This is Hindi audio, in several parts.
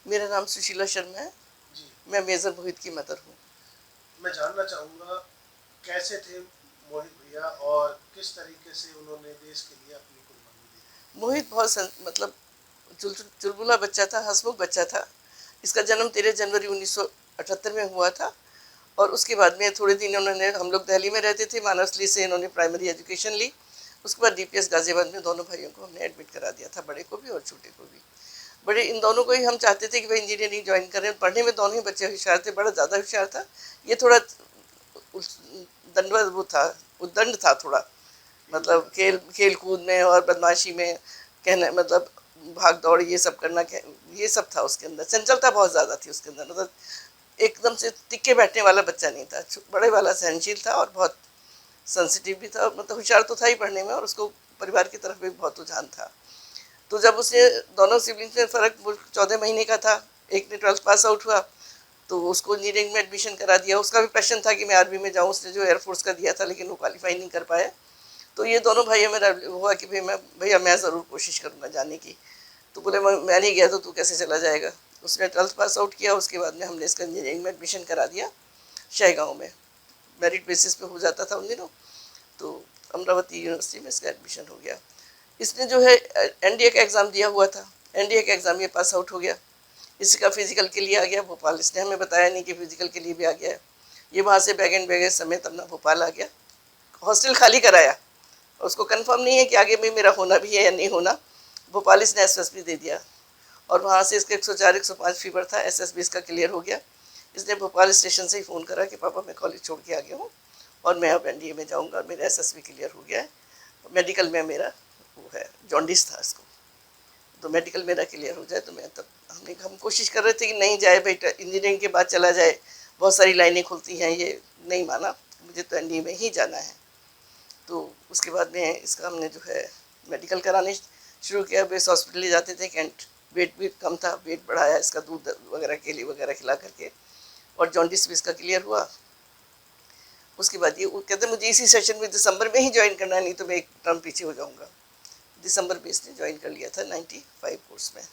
मेरा नाम सुशीला शर्मा है। जी। मैं मेजर मोहित की मदर हूँ। मैं जानना चाहूँगा कैसे थे मोहित भैया और किस तरीके से उन्होंने देश के लिए अपनी कुर्बानी दी। मोहित बहुत मतलब चुलबुला बच्चा था, हंसमुख बच्चा था। इसका जन्म 13 जनवरी 1978 में हुआ था। और उसके बाद में थोड़े दिन उन्होंने, हम लोग दिल्ली में रहते थे, मानसली से इन्होंने प्राइमरी एजुकेशन ली। उसके बाद डीपीएस गाजियाबाद में दोनों भाइयों को हमने एडमिट करा दिया था, बड़े को भी और छोटे को भी। बड़े इन दोनों को ही हम चाहते थे कि भाई इंजीनियरिंग ज्वाइन करें। पढ़ने में दोनों ही बच्चे होशियार थे, बड़ा ज़्यादा होशियार था। ये थोड़ा दंड वो था, उद्दंड था थोड़ा, मतलब खेल खेल कूद में और बदमाशी में, कहने मतलब भाग दौड़ ये सब करना, ये सब था उसके अंदर। चंचलता बहुत ज़्यादा थी उसके अंदर, मतलब एकदम से टिके बैठने वाला बच्चा नहीं था। बड़े वाला सहनशील था और बहुत सेंसिटिव भी था, मतलब होशियार तो था ही पढ़ने में, और उसको परिवार की तरफ भी बहुत रुझान था। तो जब उसने, दोनों सिबलिंग्स में फ़र्क 14 महीने का था, एक ने 12th पास आउट हुआ तो उसको इंजीनियरिंग में एडमिशन करा दिया। उसका भी पैशन था कि मैं आर्मी में जाऊँ, उसने जो एयरफोर्स का दिया था, लेकिन वो क्वालिफाई नहीं कर पाया। तो ये दोनों भाइयों में हुआ कि भैया मैं ज़रूर कोशिश करूँगा जाने की। तो बोले मैं नहीं गया तो तू कैसे चला जाएगा। उसने 12th पास आउट किया, उसके बाद में हमने इसका इंजीनियरिंग में एडमिशन करा दिया शाहगाँव में। मेरिट बेसिस पे हो जाता था उन दिनों। तो अमरावती यूनिवर्सिटी में इसका एडमिशन हो गया। इसने जो है एनडीए का एग्ज़ाम दिया हुआ था, एनडीए का एग्ज़ाम ये पास आउट हो गया। इसका फिजिकल के लिए आ गया भोपाल। इसने हमें बताया नहीं कि फिजिकल के लिए भी आ गया है। ये वहाँ से बैग एंड बैगेज समेत अपना भोपाल आ गया। हॉस्टल खाली कराया, उसको कंफर्म नहीं है कि आगे में मेरा होना भी है या नहीं होना। भोपाल इसने एसएसबी दे दिया और वहाँ से इसका 104 105 फीवर था, एसएसबी इसका क्लियर हो गया। इसने भोपाल स्टेशन से ही फ़ोन करा कि पापा मैं कॉलेज छोड़ के आ गया हूँ और मैं अब एनडीए में जाऊँगा, मेरा एसएसबी क्लियर हो गया है। मेडिकल में मेरा वो है, जॉन्डिस था इसको, तो मेडिकल मेरा क्लियर हो जाए तो मैं तब, हम कोशिश कर रहे थे कि नहीं जाए बेटा, इंजीनियरिंग के बाद चला जाए, बहुत सारी लाइनें खुलती हैं। ये नहीं माना, मुझे तो एनडीए में ही जाना है। तो उसके बाद में इसका हमने जो है मेडिकल कराने शुरू किया। बेस हॉस्पिटल ले जाते थे कैंट, वेट भी कम था, वेट बढ़ाया इसका, दूध वगैरह केले वगैरह खिला करके, और जॉन्डिस भी इसका क्लियर हुआ। उसके बाद ये कहते मुझे इसी सेशन में दिसंबर में ही ज्वाइन करना है, नहीं तो मैं एक टर्म पीछे हो जाऊँगा। दिसंबर में इसने ज्वाइन कर लिया था 95 कोर्स में।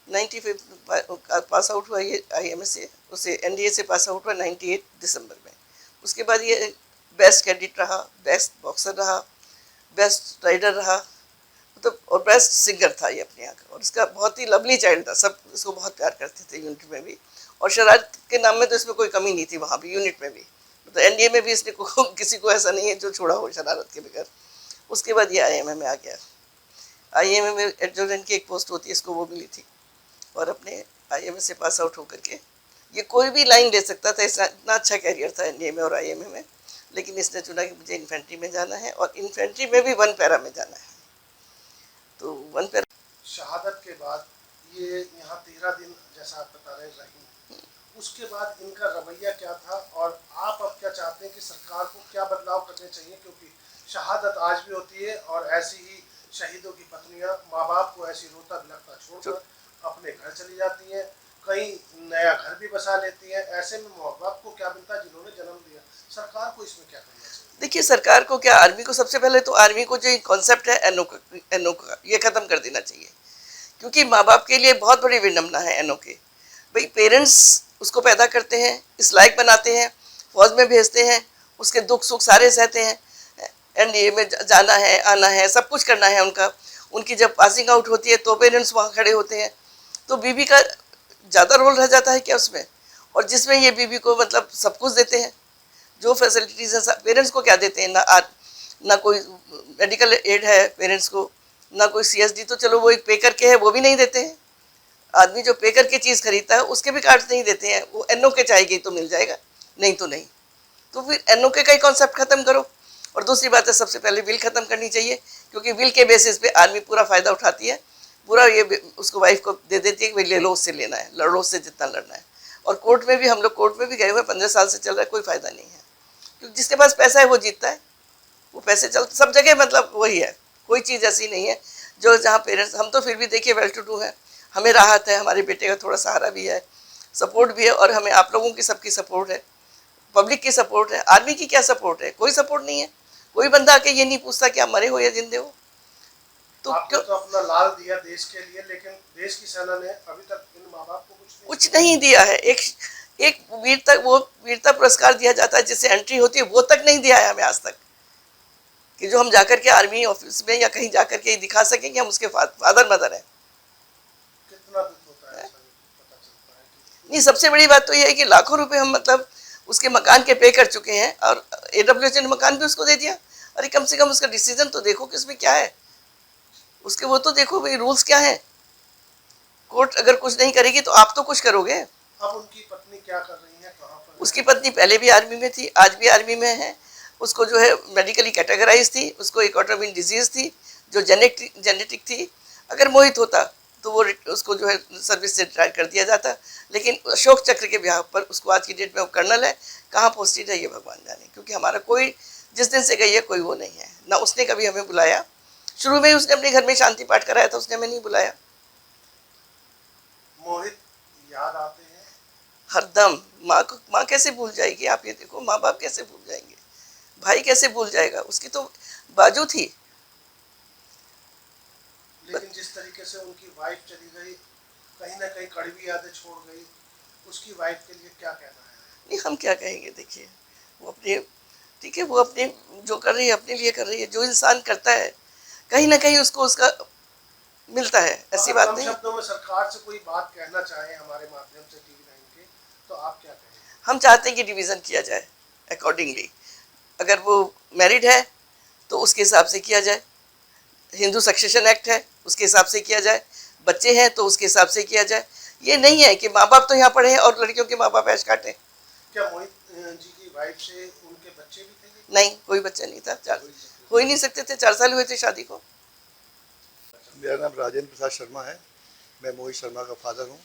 95 पास आउट हुआ ये आईएमएस से, उसे एनडीए से पास आउट हुआ 98 दिसंबर में। उसके बाद ये बेस्ट कैडेट रहा, बेस्ट बॉक्सर रहा, बेस्ट राइडर रहा, मतलब और बेस्ट सिंगर था ये अपने यहाँ का। और इसका बहुत ही लवली चाइल्ड था, सब इसको बहुत प्यार करते थे यूनिट में भी। और शरारत के नाम में तो इसमें कोई कमी नहीं थी, वहाँ भी यूनिट में भी, मतलब एनडीए में भी इसने किसी को ऐसा नहीं है जो छोड़ा हो शरारत के बगैर। उसके बाद ये आईएमए में आ गया। आईएमए में एडजुटेंट की एक पोस्ट होती है, इसको वो मिली थी। और अपने आईएमए से पास आउट होकर के ये कोई भी लाइन ले सकता था, इतना अच्छा कैरियर था एनडीए में और आईएमए में। लेकिन इसने चुना कि मुझे इन्फेंट्री में जाना है, और इन्फेंट्री में भी 1 पैरा में जाना है। तो 1 पैरा शहादत के बाद ये यहाँ 13 दिन जैसा आप बता रहे रही, उसके बाद इनका रवैया क्या था और आप अब क्या चाहते हैं कि सरकार को क्या बदलाव करने चाहिए, क्योंकि शहादत आज भी होती है और ऐसी ही शहीदों की पत्नियां माँ बाप को ऐसी रोता बिलखता छोड़कर अपने घर चली जाती हैं, कई नया घर भी बसा लेती हैं। ऐसे में माँ बाप को क्या मिलता है जिन्होंने जन्म दिया। सरकार को इसमें क्या करना चाहिए। देखिए, सरकार को क्या, आर्मी को सबसे पहले तो आर्मी को जो कॉन्सेप्ट है एनओ का, ये ख़त्म कर देना चाहिए। क्योंकि माँ बाप के लिए बहुत बड़ी विडम्बना है एनओ के। भाई पेरेंट्स उसको पैदा करते हैं, इस लायक बनाते हैं, फौज में भेजते हैं, उसके दुख सुख सारे सहते हैं, एनडीए में जाना है, आना है, सब कुछ करना है उनका। उनकी जब पासिंग आउट होती है तो पेरेंट्स वहाँ खड़े होते हैं। तो बीबी का ज़्यादा रोल रह जाता है क्या उसमें। और जिसमें ये बीबी को मतलब सब कुछ देते हैं, जो फैसिलिटीज़ हैं पेरेंट्स को क्या देते हैं ना। ना कोई मेडिकल एड है पेरेंट्स को, ना कोई सीएसडी, तो चलो वो एक पे करके है, वो भी नहीं देते हैं। आदमी जो पे करके चीज़ खरीदता है उसके भी कार्ड नहीं देते हैं। वो एनओ के चाहेगी तो मिल जाएगा, नहीं तो नहीं। तो फिर एनओ के का ही कॉन्सेप्ट खत्म करो। और दूसरी बात है, सबसे पहले बिल खत्म करनी चाहिए, क्योंकि बिल के बेसिस पे आर्मी पूरा फ़ायदा उठाती है। पूरा ये उसको वाइफ को दे देती है कि भाई ले लो, उससे लेना है, लड़ो उससे जितना लड़ना है। और कोर्ट में भी, हम लोग कोर्ट में भी गए हुए, 15 साल से चल रहा है, कोई फ़ायदा नहीं है। क्योंकि जिसके पास पैसा है वो जीतता है। वो पैसे चल सब जगह, मतलब वही है। कोई चीज़ ऐसी नहीं है जो जहाँ पेरेंट्स, हम तो फिर भी देखिए वेल टू डू है, हमें राहत है, हमारे बेटे का थोड़ा सहारा भी है, सपोर्ट भी है, और हमें आप लोगों की सबकी सपोर्ट है, पब्लिक की सपोर्ट है। आर्मी की क्या सपोर्ट है, कोई सपोर्ट नहीं है। कोई बंदा आके ये नहीं पूछता कि आप मरे हो या जिंदे हो। तो आपने तो अपना लाल दिया देश के लिए, लेकिन देश की सेना ने अभी तक इन माँ बाप को कुछ नहीं दिया है। एक एक वीरता पुरस्कार दिया जाता है जिससे एंट्री होती है, वो तक नहीं दिया है हमें आज तक, कि जो हम जाकर के आर्मी ऑफिस में या कहीं जाकर के दिखा सकें कि हम उसके फादर मदर हैं। कितना दुख होता है, ऐसा पता चलता है कि नहीं, सबसे बड़ी बात तो ये है कि लाखों रुपए हम मतलब उसके मकान के पे कर चुके हैं और AWH ने मकान भी उसको दे दिया। अरे कम से कम उसका डिसीजन तो देखो कि इसमें क्या है, उसके वो तो देखो भाई रूल्स क्या है। कोर्ट अगर कुछ नहीं करेगी तो आप तो कुछ करोगे। अब उनकी पत्नी क्या कर रही है, कहाँ पर है? उसकी पत्नी पहले भी आर्मी में थी, आज भी आर्मी में है। उसको जो है मेडिकली कैटेगराइज थी, उसको एक ऑटोइम्यून डिजीज थी जो जेनेटिक थी। अगर मोहित होता तो वो उसको जो है सर्विस से रिटायर कर दिया जाता, लेकिन अशोक चक्र के ब्याह पर उसको आज की डेट में वो कर्नल है। कहाँ पोस्टेड है ये भगवान जाने, क्योंकि हमारा कोई जिस दिन से गई है कोई वो नहीं है ना। उसने कभी हमें बुलाया, शुरू में उसने अपने घर में शांति पाठ कराया था, उसने हमें नहीं बुलाया। मोहित याद आते हैं हरदम माँ कैसे भूल जाएगी, आप ये देखो, माँ बाप कैसे भूल जाएंगे, भाई कैसे भूल जाएगा, उसकी तो बाजू थी। लेकिन जिस तरीके से उनकी वाइफ चली गई, कहीं ना कहीं कड़वी यादें छोड़ गई, उसकी वाइफ के लिए क्या कहना है? नहीं, हम क्या कहेंगे, देखिए वो अपने, ठीक है, वो अपने जो कर रही है अपने लिए कर रही है। जो इंसान करता है कहीं ना कहीं उसको उसका मिलता है, ऐसी बात कम नहीं। शब्दों में सरकार से कोई बात कहना चाहे हमारे माध्यम से TV9 के, तो आप क्या कहेंगे? हम चाहते हैं कि डिवीज़न किया जाए अकॉर्डिंगली। अगर वो मैरिड है तो उसके हिसाब से किया जाए, हिंदू सक्सेशन एक्ट है उसके हिसाब से किया जाए, बच्चे हैं तो उसके हिसाब से किया जाए। ये नहीं है कि माँ बाप तो यहाँ पढ़े हैं और लड़कियों के माँ बाप ऐश काटें। क्या मोहित जी की वाइफ से उनके बच्चे भी थे? नहीं, कोई बच्चा नहीं था, हो ही नहीं सकते थे, 4 साल हुए थे शादी को। मेरा नाम राजेंद्र प्रसाद शर्मा है, मैं मोहित शर्मा का फादर हूँ।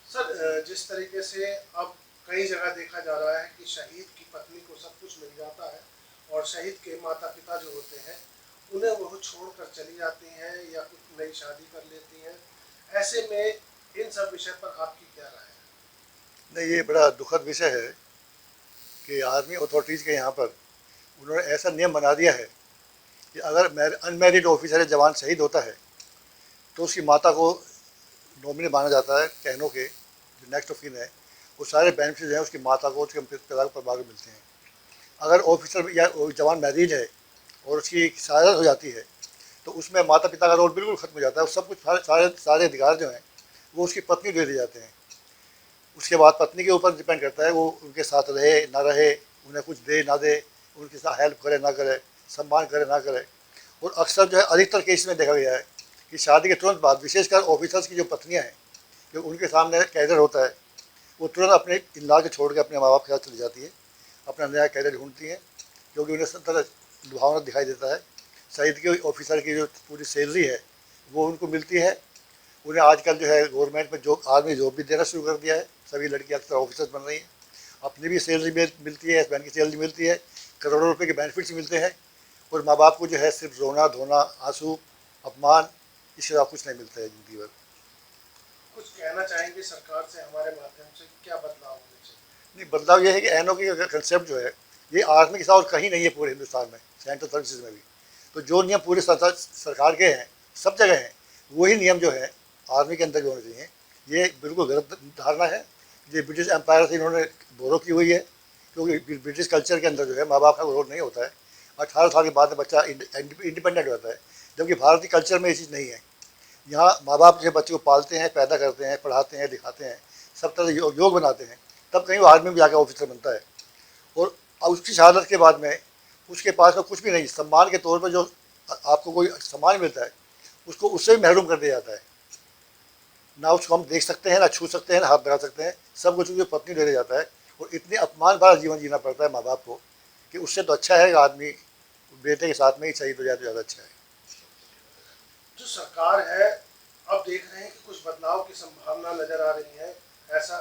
सर, जिस तरीके से अब कई जगह देखा जा रहा है कि शहीद की पत्नी को सब कुछ मिल जाता है और शहीद के माता पिता जो होते हैं उन्हें वो छोड़कर चली जाती हैं या कुछ नई शादी कर लेती हैं, ऐसे में इन सब विषय पर आपकी क्या राय है? नहीं, ये बड़ा दुखद विषय है कि आर्मी अथॉरिटीज़ के यहाँ पर उन्होंने ऐसा नियम बना दिया है कि अगर अनमैरिड ऑफिसर या जवान शहीद होता है तो उसकी माता को नॉमिनी माना जाता है। कहनों के जो नेक्स्ट ऑफ किन है वो सारे बेनिफिट हैं उसकी माता को, उसके पिता को, परिवार को मिलते हैं। अगर ऑफिसर या जवान मैरिड है और उसकी शहादत हो जाती है तो उसमें माता पिता का रोल बिल्कुल ख़त्म हो जाता है। सब कुछ सारे अधिकार जो हैं वो उसकी पत्नी दे दिए जाते हैं। उसके बाद पत्नी के ऊपर डिपेंड करता है वो उनके साथ रहे ना रहे, उन्हें कुछ दे ना दे, उनके साथ हेल्प करे ना करे, सम्मान करे ना करे। और अक्सर जो है अधिकतर केस में देखा गया है कि शादी के तुरंत बाद विशेषकर ऑफिसर्स की जो पत्नियां हैं, जो उनके सामने कैरियर होता है, वो तुरंत अपने इन-लॉ के छोड़ के अपने माँ बाप के साथ चली जाती है, अपना नया कैरियर ढूंढती हैं, क्योंकि उन्हें सब तरह लुभावना दिखाई देता है। शहीद के ऑफिसर की जो पूरी सैलरी है वो उनको मिलती है। उन्हें आजकल जो है गवर्नमेंट में जॉब, आर्मी जॉब भी देना शुरू कर दिया है। सभी लड़कियां अक्सर ऑफिसर्स बन रही हैं, अपनी भी सैलरी मिलती है, हस्बैंड की सैलरी मिलती है, करोड़ों रुपए के बेनिफिट्स मिलते हैं। और माँ बाप को जो है सिर्फ रोना धोना, आंसू, अपमान, इसके अलावा कुछ नहीं मिलता है ज़िंदगी भर। कुछ कहना चाहेंगे सरकार से हमारे माध्यम से, क्या बदलाव होने चाहिए? नहीं, बदलाव ये है कि एनओ की कंसेप्ट जो है ये आर्मी के साथ और कहीं नहीं है पूरे हिंदुस्तान में, सेंट्रल सर्विसेज में भी। तो जो नियम पूरे सरकार के हैं, सब जगह हैं, वही नियम जो है आर्मी के अंदर भी होने चाहिए। ये बिल्कुल गलत धारणा है, ये ब्रिटिश एम्पायर से इन्होंने बोरो की हुई है, क्योंकि ब्रिटिश कल्चर के अंदर जो है माँ बाप का रोल नहीं होता है। 18 साल के बाद में बच्चा इंडिपेंडेंट होता है, जबकि भारतीय कल्चर में ये चीज़ नहीं है। यहाँ माँ बाप जो बच्चे को पालते हैं, पैदा करते हैं, पढ़ाते हैं, दिखाते हैं, सब तरह योग बनाते हैं, तब कहीं वो आर्मी में जाकर ऑफिसर बनता है। और उसकी शहादत के बाद में उसके पास में कुछ भी नहीं, सम्मान के तौर पर जो आपको कोई सम्मान मिलता है उसको उससे भी महरूम कर दिया जाता है। ना उसको हम देख सकते हैं, ना छू सकते हैं, ना हाथ लगा सकते हैं, सब कुछ उसकी पत्नी दे दिया जाता है। और इतने अपमान भरा जीवन जीना पड़ता है माँ बाप को कि उससे तो अच्छा है आदमी बेटे के साथ में ही शहीद हो जाए तो ज़्यादा अच्छा है। जो सरकार है, अब देख रहे हैं कि कुछ बदलाव की संभावना नजर आ रही है, ऐसा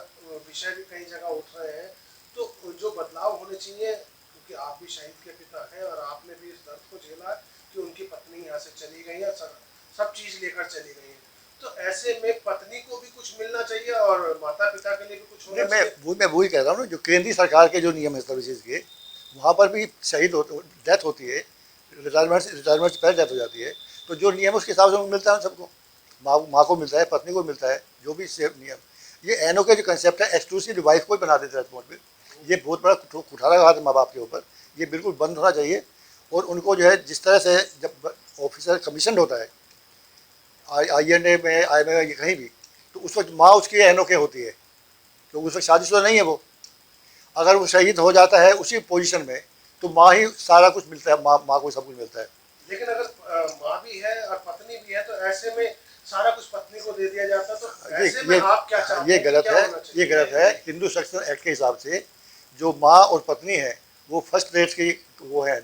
विषय भी कई जगह उठ रहे हैं। तो जो बदलाव होने चाहिए, क्योंकि आप भी शहीद के पिता हैं और आपने भी इस दर्द को झेला कि उनकी पत्नी यहाँ से चली गई है, सब चीज़ लेकर चली गई है, तो ऐसे में पत्नी को भी कुछ मिलना चाहिए और माता पिता के लिए भी कुछ होना चाहिए। मैं वही कह रहा हूँ ना, जो केंद्रीय सरकार के जो नियम है सर्विसेज के, वहाँ पर भी शहीद डेथ होती है, रिटायरमेंट से पहले डेथ हो जाती है, तो जो नियम उसके हिसाब से उनको मिलता है, सबको माँ को मिलता है, पत्नी को मिलता है, जो भी सेम नियम। ये एनओ का जो कंसेप्ट है एक्सक्लूसिव वाइफ को ही बना देते हैं रिस्पॉन्सिबल, ये बहुत बड़ा कुठारा घात है माँ बाप के ऊपर, ये बिल्कुल बंद होना चाहिए। और उनको जो है जिस तरह से जब ऑफिसर कमीशन होता है INA में IMA में कहीं भी, तो उस वक्त माँ उसकी एनओ के होती है, क्योंकि उस वक्त शादीशुदा नहीं है वो। अगर वो शहीद हो जाता है उसी पोजीशन में तो माँ ही सारा कुछ मिलता है, माँ को सब कुछ मिलता है। लेकिन अगर माँ भी है और पत्नी भी है तो ऐसे में सारा कुछ पत्नी को दे दिया जाता, तो ऐसे में आप क्या चाहते हैं? ये गलत है, ये गलत है। हिंदू सेक्शन एक्ट के हिसाब से जो माँ और पत्नी है वो फर्स्ट रेट की वो है,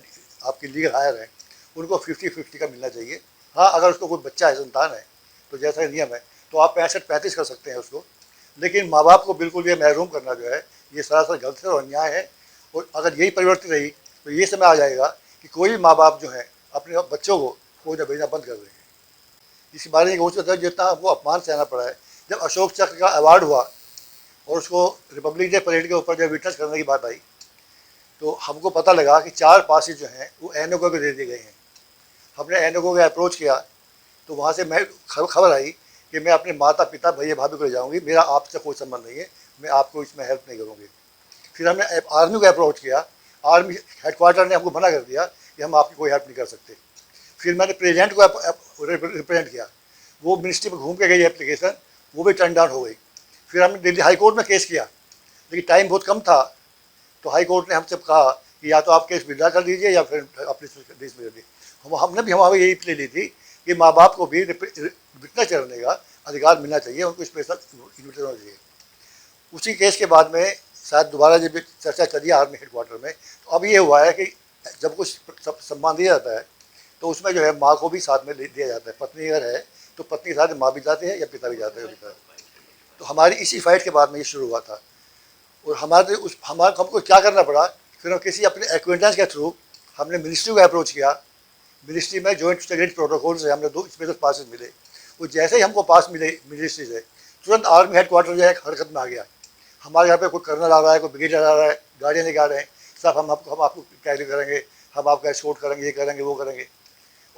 आपकी लीगल हायर है, उनको 50-50 का मिलना चाहिए। हाँ, अगर उसको कोई बच्चा है, संतान है, तो जैसा नियम है तो आप 65-35 कर सकते हैं उसको, लेकिन माँ बाप को बिल्कुल ये महरूम करना जो है ये सरासर गलत है और अन्याय है। और अगर यही प्रवृत्ति रही तो ये समय आ जाएगा कि कोई भी माँ बाप जो है अपने बच्चों को फौज में भेजना बंद कर देंगे। इस बारे में हो सकता है जितना आपको अपमान सहना पड़ा है। जब अशोक चक्र का अवार्ड हुआ और उसको रिपब्लिक डे परेड के ऊपर जब विटनेस करने की बात आई तो हमको पता लगा कि 4 पासेज जो हैं वो एनओ को दे दिए गए हैं। हमने एनओ को अप्रोच किया तो वहाँ से मैं खबर आई कि मैं अपने माता पिता भैया भाभी को ले जाऊँगी, मेरा आपसे कोई संबंध नहीं है, मैं आपको इसमें हेल्प नहीं करूँगी। फिर हमने आर्मी को अप्रोच किया, आर्मी हेडक्वार्टर ने हमको मना कर दिया कि हम आपकी कोई हेल्प नहीं कर सकते। फिर मैंने प्रेसिडेंट को रिप्रेजेंट किया, वो मिनिस्ट्री में घूम के गई एप्लीकेशन, वो भी टर्न डाउन हो गई। फिर हमने दिल्ली हाई कोर्ट में केस किया, लेकिन टाइम बहुत कम था, तो हाई कोर्ट ने हमसे कहा कि या तो आप केस विड्रा कर दीजिए या फिर अपने देश में रहिए। हमने भी हमारी यही प्ले ली थी कि माँ बाप को भी विटनेस करने का अधिकार मिलना चाहिए, उनको स्पेशल इन्विटेशन होना चाहिए। उसी केस के बाद में शायद दोबारा जब चर्चा चली आर्मी हेडक्वार्टर में, तो अब ये हुआ है कि जब कुछ सम्मान दिया जाता है तो उसमें जो है माँ को भी साथ में दिया जाता है। पत्नी अगर है तो पत्नी के साथ माँ भी जाते हैं या पिता भी जाते हैं। तो हमारी इसी फाइट के बाद में ये शुरू हुआ था और हमको क्या करना पड़ा, फिर हम किसी अपने एक्वेंटेंस के थ्रू हमने मिनिस्ट्री को अप्रोच किया। मिनिस्ट्री में जॉइंट सेक्रेटरी प्रोटोकॉल से हमने 2 स्पेशल पासेज मिले। वो जैसे ही हमको पास मिले मिनिस्ट्री से, तुरंत आर्मी हेडक्वार्टर जो है हरकत में आ गया। हमारे यहाँ पे कोई कर्नल आ रहा है, कोई ब्रिगेडियर आ रहा है, गाड़ियाँ लेके आ रहे हैं, साहब हम आपको कैरी करेंगे, हम आपका एस्कॉर्ट करेंगे, ये करेंगे वो करेंगे।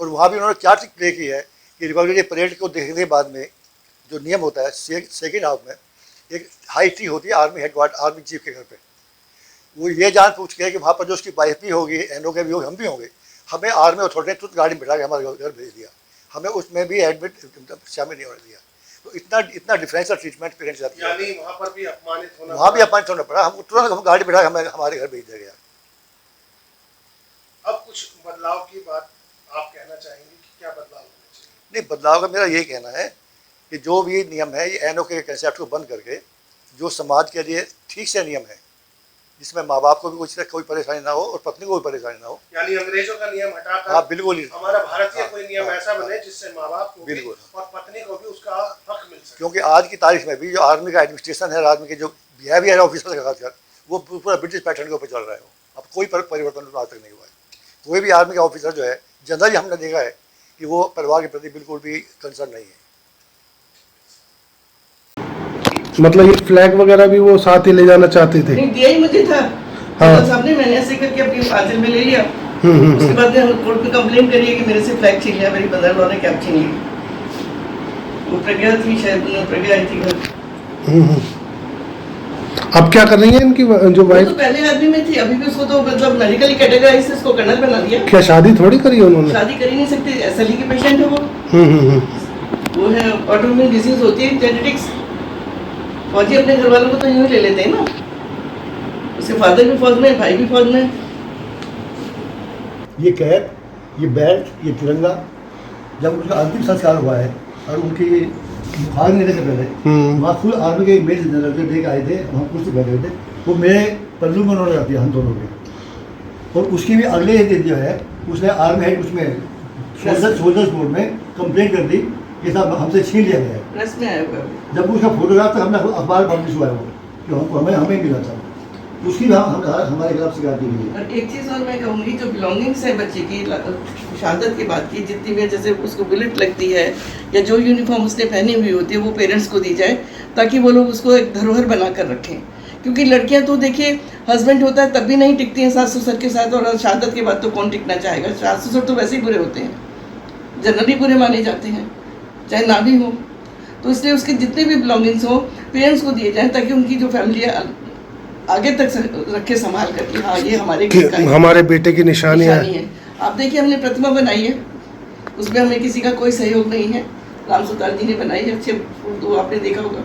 और वहाँ भी उन्होंने क्या ट्रिक प्ले की है कि रिपब्लिक डे परेड को देखने के बाद में जो नियम होता है सेकेंड हाफ में एक हाई टी होती है आर्मी हेडक्वार्टर आर्मी चीफ के घर पे, वो ये जान पूछ के कि वहाँ पर जो उसकी वाइफ भी होगी, एनओ के भी होगी, हम भी होंगे, हमें आर्मी अथॉरिटी ने तुरंत गाड़ी में बैठा के हमारे घर भेज दिया, हमें उसमें भी एडमिट शामिल नहीं होने दिया। तो इतना डिफरेंशियल ट्रीटमेंट पेरेंट्स जाती है, यानी वहाँ पर भी अपमानित होना, वहाँ भी अपमानित होना पड़ा। हमको तुरंत हम गाड़ी बैठा हमें हमारे घर भेज दिया गया। अब कुछ बदलाव की बात आप कहना चाहेंगे कि क्या बदलाव होना चाहिए? नहीं, बदलाव का मेरा यही कहना है कि जो भी नियम है ये एनओ के कंसेप्ट को बंद करके जो समाज के लिए ठीक से नियम है जिसमें माँ बाप को भी कोई परेशानी ना हो और पत्नी को भी परेशानी ना हो, यानी अंग्रेजों का नियम हटाकर हाँ बिल्कुल ही हमारा भारतीय कोई नियम ऐसा बने जिससे माँ बाप को भी बिल्कुल और पत्नी को भी उसका हक मिल सके। क्योंकि आज की तारीख में भी जो आर्मी का एडमिनिस्ट्रेशन है, आर्मी के जो बिहेवियर है ऑफिसर का खासकर, वो पूरा ब्रिटिश पैटर्न के ऊपर चल रहा है। अब कोई परिवर्तन आज तक नहीं हुआ है। कोई भी आर्मी का ऑफिसर जो है जनरली हमने देखा है कि वो परिवार के प्रति बिल्कुल भी कंसर्न नहीं है। मतलब ये फ्लैग वगैरह भी वो साथ ही ले जाना चाहते थे? नहीं, दिया ही मुझे था। हाँ। तो साहब ने मैंने ऐसे करके अपनी आंचल में ले लिया। उसके बाद कोर्ट में कंप्लेन करी कि मेरे से फ्लैग छीन लिया, मेरी मदर ने कैप छीन ली। वो प्रज्ञा थी, शायद प्रज्ञा आई थी घर। अब क्या कर रही है इनकी जो वाइफ? तो पहले आदमी में थी, अभी भी उसको तो मतलब मेडिकली कैटेगराइज से उसको कर्नल बना दिया। क्या शादी थोड़ी करी उन्होंने? शादी कर ही नहीं सकते, एसएलई की पेशेंट है वो है ऑटोइम्यून डिजीज होती है, जेनेटिक्स। फौजी अपने घर वालों को तो यूं ही ले लेते हैं ना, उसके फादर भी फौज में, भाई भी फौज में। ये कैप, ये बेल्ट, ये तिरंगा, जब उनका अंतिम संस्कार हुआ है और उनकी बुखार लेने से पहले वहाँ फुल आर्मी के मेज दे के आए थे, वहाँ कुर्सी बैठे थे, वो मेरे पल्लू में उन्होंने रख दिया, हम दोनों के। और उसकी भी अगले ही दिन जो है उसने आर्मी हेड उसमें सोल्जर्स बोर्ड में कंप्लेंट कर दी कि साहब हमसे छीन लिया गया है। प्रेस में आया हुआ है। जब उसका फोटोग्राफ तक हमने अखबार पब्लिश हुआ है वो कि हमें मिला था, उसकी भी हमारे खिलाफ शिकायत की गई है। और एक चीज़ और मैं कहूँगी, जो बिलोंगिंग्स है बच्चे की शहादत के बाद की, जितनी भी जैसे उसको बुलेट लगती है या जो यूनिफॉर्म उसने पहनी हुई होती है वो पेरेंट्स को दी जाए, ताकि वो लोग उसको एक धरोहर बना कर रखें। क्योंकि लड़कियां तो देखिए हस्बैंड होता है तब भी नहीं टिकती हैं सास ससुर के साथ, और शहादत के बाद तो कौन टिकना चाहेगा। सास ससुर तो वैसे ही बुरे होते हैं, जनरली बुरे माने जाते हैं, चाहे ना भी हो। तो इसलिए उसके जितने भी बिलोंगिंग्स हो पेरेंट्स को दिए जाएं, ताकि उनकी जो फैमिली है आगे तक रखे संभाल कर कि हाँ ये हमारे घर का हमारे बेटे की निशानी है। है। आप देखिए हमने प्रतिमा बनाई है, उसमें हमें किसी का कोई सहयोग नहीं है, राम सुतार जी ने बनाई है, अच्छे उर्दू आपने देखा होगा।